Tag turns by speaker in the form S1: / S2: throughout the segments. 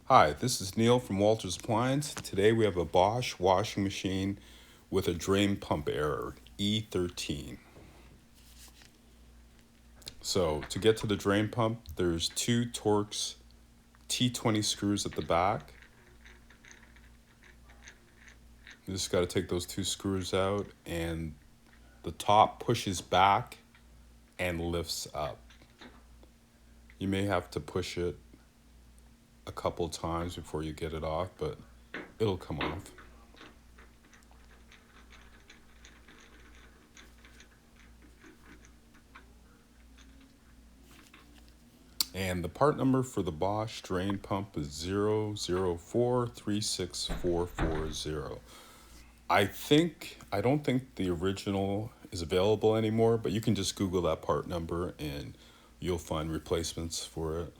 S1: Hi, this is Neil from Walters Appliance. Today we have a Bosch washing machine with a drain pump error, E13. So to get to the drain pump, there's two Torx T20 screws at the back. You just got to take those two screws out and the top pushes back and lifts up. You may have to push it a couple times before you get it off, but it'll come off. And the part number for the Bosch drain pump is 004 36440. I don't think the original is available anymore, but you can just Google that part number and you'll find replacements for it.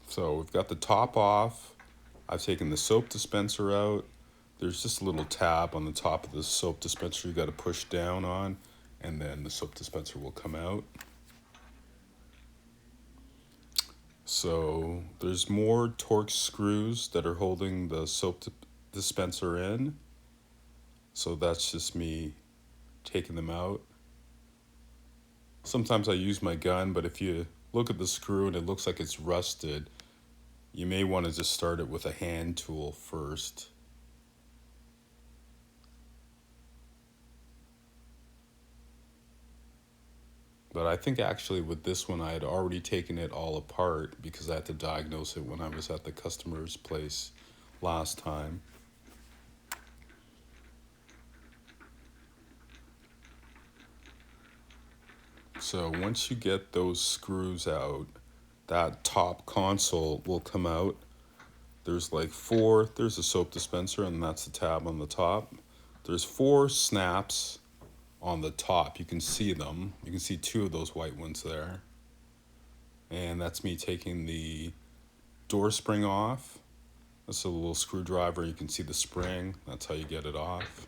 S1: So we've got the top off. I've taken the soap dispenser out. There's just a little tab on the top of the soap dispenser you got to push down on, and then the soap dispenser will come out. So there's more Torx screws that are holding the dispenser in. So that's just me taking them out. Sometimes I use my gun, but if you look at the screw and it looks like it's rusted, you may want to just start it with a hand tool first. But I think actually with this one I had already taken it all apart because I had to diagnose it when I was at the customer's place last time. So once you get those screws out, that top console will come out. There's a soap dispenser, and that's the tab on the top. There's four snaps on the top. You can see them. You can see two of those white ones there. And that's me taking the door spring off. That's a little screwdriver. You can see the spring. That's how you get it off.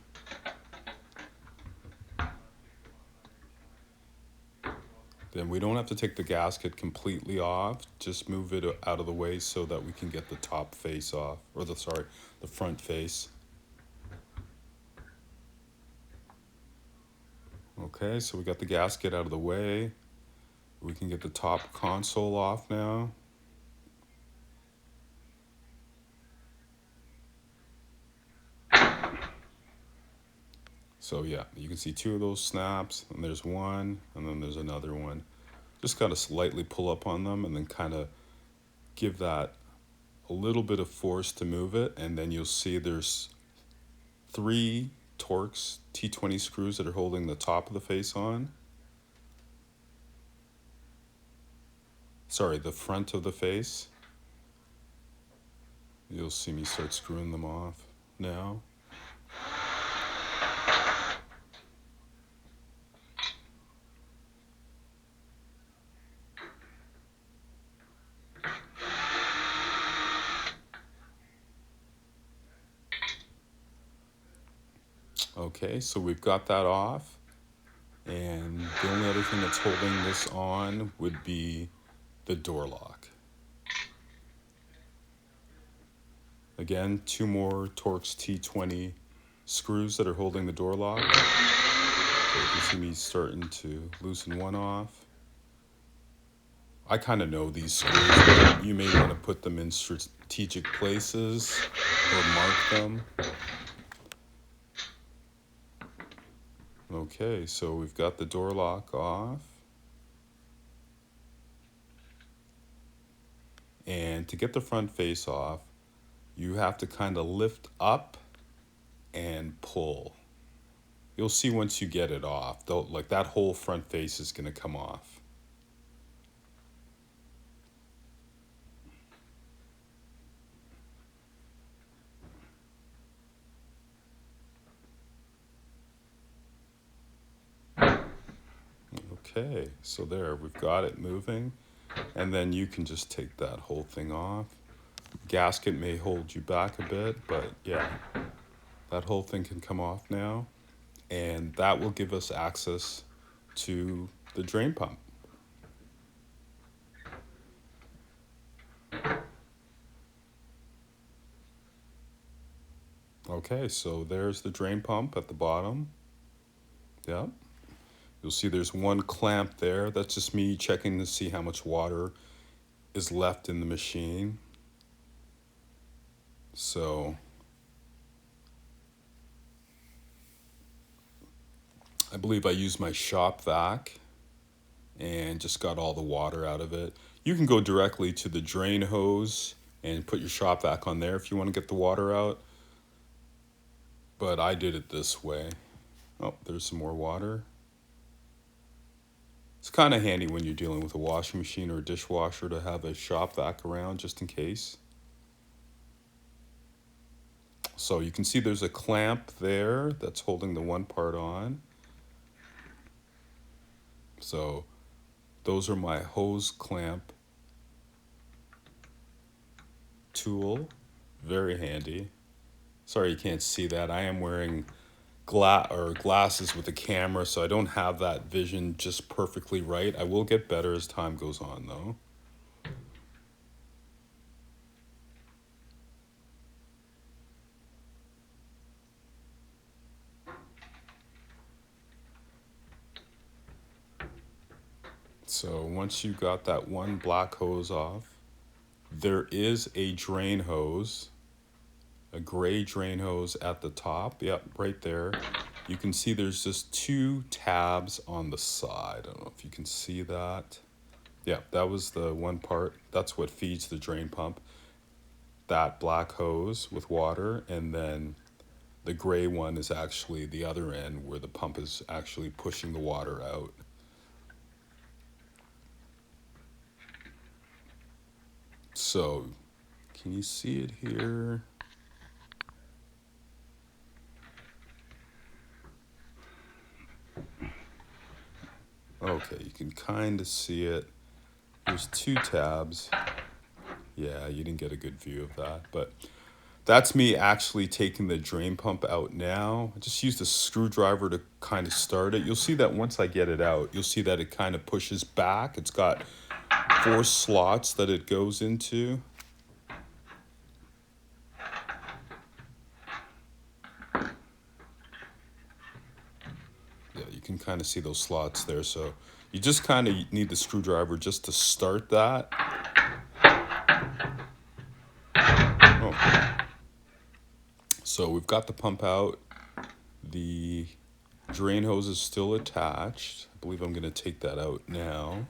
S1: Then we don't have to take the gasket completely off. Just move it out of the way so that we can get the top face off, or the front face. Okay, so we got the gasket out of the way. We can get the top console off now. So yeah, you can see two of those snaps, and there's one, and then there's another one. Just gotta slightly pull up on them and then kind of give that a little bit of force to move it, and then you'll see there's three Torx T20 screws that are holding the top of the face on. Sorry, the front of the face. You'll see me start screwing them off now. Okay, so we've got that off. And the only other thing that's holding this on would be the door lock. Again, two more Torx T20 screws that are holding the door lock. So you can see me starting to loosen one off. I kind of know these screws, but you may want to put them in strategic places or mark them. Okay, so we've got the door lock off. And to get the front face off, you have to kind of lift up and pull. You'll see once you get it off, though, like that whole front face is going to come off. Okay, so there, we've got it moving. And then you can just take that whole thing off. Gasket may hold you back a bit, but yeah, that whole thing can come off now. And that will give us access to the drain pump. Okay, so there's the drain pump at the bottom. Yep. You'll see there's one clamp there. That's just me checking to see how much water is left in the machine. So I believe I used my shop vac and just got all the water out of it. You can go directly to the drain hose and put your shop vac on there if you want to get the water out. But I did it this way. Oh, there's some more water. It's kind of handy when you're dealing with a washing machine or a dishwasher to have a shop vac around just in case. So you can see there's a clamp there that's holding the one part on. So those are my hose clamp tool. Very handy. Sorry you can't see that. I am wearing glasses with a camera, so I don't have that vision just perfectly right. I will get better as time goes on though. So once you got that one black hose off, there is a drain hose, a gray drain hose at the top. Yep, right there. You can see there's just two tabs on the side. I don't know if you can see that. Yeah, that was the one part. That's what feeds the drain pump. That black hose with water, and then the gray one is actually the other end where the pump is actually pushing the water out. So, can you see it here? Okay, you can kind of see it. There's two tabs. Yeah, you didn't get a good view of that, but that's me actually taking the drain pump out now. I just used a screwdriver to kind of start it. You'll see that once I get it out, you'll see that it kind of pushes back. It's got 4 slots that it goes into. Yeah, you can kind of see those slots there. So you just kind of need the screwdriver just to start that. Oh. So we've got the pump out. The drain hose is still attached. I believe I'm going to take that out now.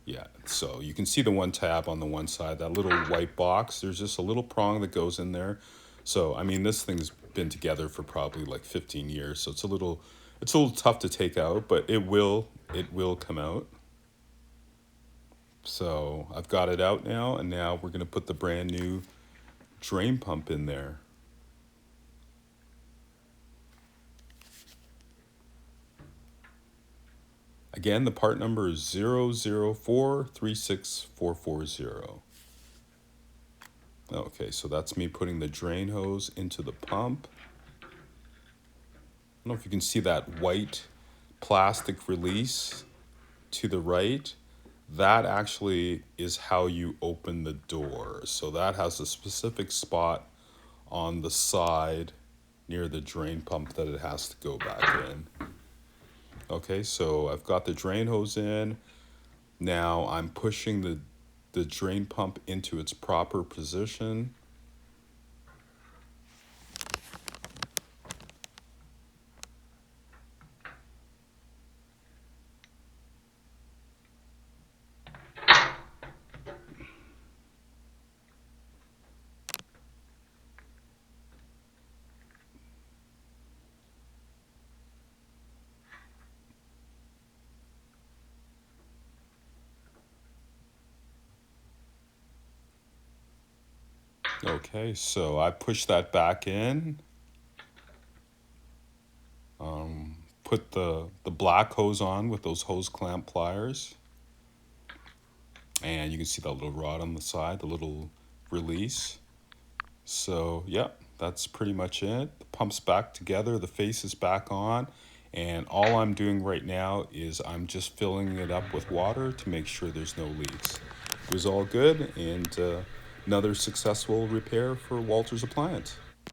S1: Yeah, so you can see the one tab on the one side, that little white box. There's just a little prong that goes in there. So, I mean, this thing's been together for probably like 15 years, so it's a little tough to take out, but it will come out. So, I've got it out now, and now we're going to put the brand new drain pump in there. Again, the part number is 004-36440. Okay, so that's me putting the drain hose into the pump. I don't know if you can see that white plastic release to the right. That actually is how you open the door. So that has a specific spot on the side near the drain pump that it has to go back in. Okay, so I've got the drain hose in. Now I'm pushing the drain pump into its proper position. Okay, so I push that back in. Put the black hose on with those hose clamp pliers. And you can see that little rod on the side, the little release. So, yep, that's pretty much it. The pump's back together, the face is back on. And all I'm doing right now is I'm just filling it up with water to make sure there's no leaks. It was all good, and another successful repair for Walter's Appliance.